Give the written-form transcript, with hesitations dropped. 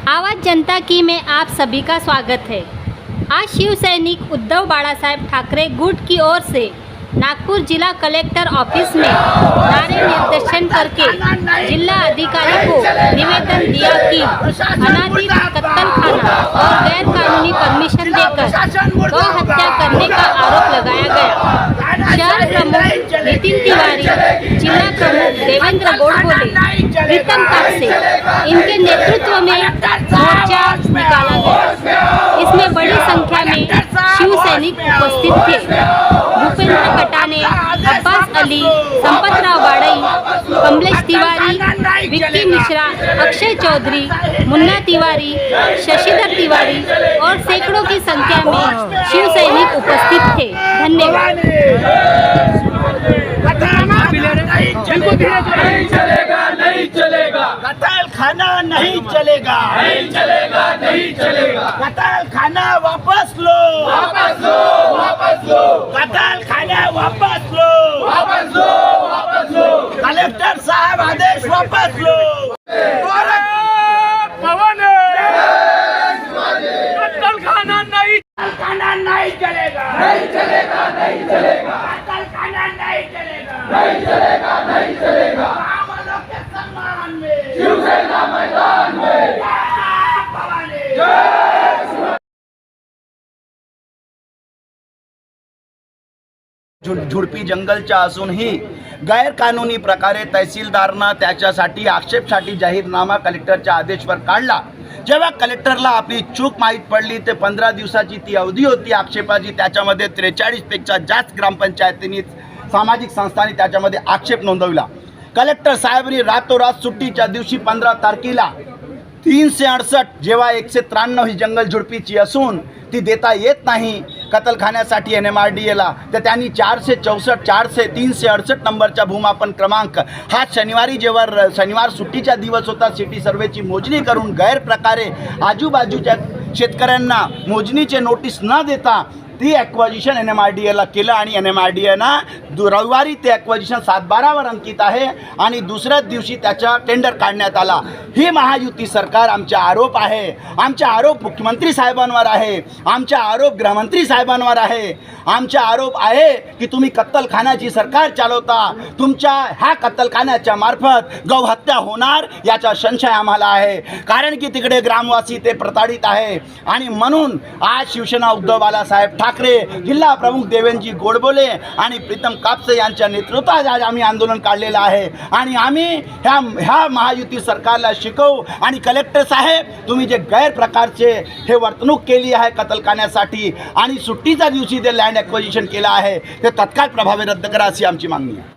आवाज जनता की में आप सभी का स्वागत है। आज शिव सैनिक उद्धव बाळासाहेब ठाकरे गुट की ओर से नागपुर जिला कलेक्टर ऑफिस में नारे निर्देशन करके जिला अधिकारी को निवेदन दिया कि अनाधिकृत कत्तलखाना और गैर कानूनी परमिशन देकर गौ हत्या करने का आरोप लगाया गया। शहर प्रमुख नितिन तिवारी, जिला प्रमुख देवेंद्र गोडबोले, प्रीतम कापसे, इनके नेतृत्व में मोर्चा निकाला गया। इसमें बड़ी संख्या में शिव सैनिक उपस्थित थे। भूपेंद्र कटाने, अब्बास अली, संपतराव वाड़ई, कमलेश तिवारी, विक्की मिश्रा, अक्षय चौधरी, मुन्ना तिवारी, शशिधर तिवारी और सैकड़ों की संख्या में शिव सैनिक उपस्थित थे। धन्यवाद। नहीं चलेगा, नहीं चलेगा, कत्तलखाना नहीं चलेगा, नहीं चलेगा, नहीं चलेगा। कत्तलखाना वापस लो, वापस लो, वापस लो, कत्तलखाना वापस लो, वापस लो, वापस लो। कलेक्टर साहब आदेश वापस लो। कत्तलखाना नहीं, कत्तलखाना नहीं चलेगा, नहीं चलेगा, नहीं चलेगा, कत्तलखाना नहीं चलेगा, नहीं चलेगा, नहीं चलेगा। आवाज़ों के सम्मान में शिवसेना मैदान में जय भवानी। झुडपी जंगलच्या असूनही गैरकानूनी प्रकारे तहसीलदारनं त्याच्यासाठी आक्षेपसाठी जाहीरनामा कलेक्टरच्या आदेशवर काढला। जेव्हा कलेक्टरला आपली चूक माहीत पडली ते 15 दिवसाची ती अवधी होती आक्षेपाची। त्याच्यामध्ये 43 पेक्षा जास्त ग्रामपंचायतींनी, सामाजिक संस्थांनी त्याच्यामध्ये आक्षेप नोंदवला। कलेक्टर साहेबांनी रातोरात सुट्टीच्या दिवशी 15 तारखेला 368 जेव्हा 193 ही जंगल झुडपीची असून ती देता येत नाही कत्तलखान्यासाठी NMRDAला, तर त्यांनी 464 368 नंबरचा भूमापन क्रमांक हा शनिवारी जेव्हा शनिवार सुट्टीचा दिवस होता, सिटी सर्वेची मोजणी करून गैरप्रकारे आजूबाजूच्या शेतकऱ्यांना मोजणीचे नोटीस न देता ती ॲक्वाजिशन NMRDAला केलं आणि NMRDAनं रविवारी ते ॲक्वाजिशन 7/12 अंकित आहे आणि दुसऱ्याच दिवशी त्याचा टेंडर काढण्यात आला। ही महायुती सरकार, आमचा आरोप आहे, आमचा आरोप मुख्यमंत्री साहेबांवर आहे, आमचा आरोप गृहमंत्री साहेबांवर आहे, आमचा आरोप आहे की तुम्ही कत्तलखान्याची सरकार चालवता। तुमच्या ह्या कत्तलखान्याच्या मार्फत गौहत्या होणार याचा संशय आम्हाला आहे, कारण की तिकडे ग्रामवासी ते प्रताडित आहे। आणि म्हणून आज शिवसेना उद्धव बाळासाहेब ठाकरे, जिल्हा प्रमुख देवेंद्रजी गोडबोले आणि प्रीतम कापसे यांच्या नेतृत्वात आज आम्ही आंदोलन काढलेलं आहे। आणि आम्ही ह्या महायुती सरकारला शिकवू आणि कलेक्टर साहेब, तुम्ही जे गैरप्रकारचे हे वर्तणूक केली आहे कत्तलखान्यासाठी आणि सुट्टीच्या दिवशी ते लँड ॲक्विजिशन केलं आहे ते तत्काळ प्रभावी रद्द करा अशी आमची मागणी आहे।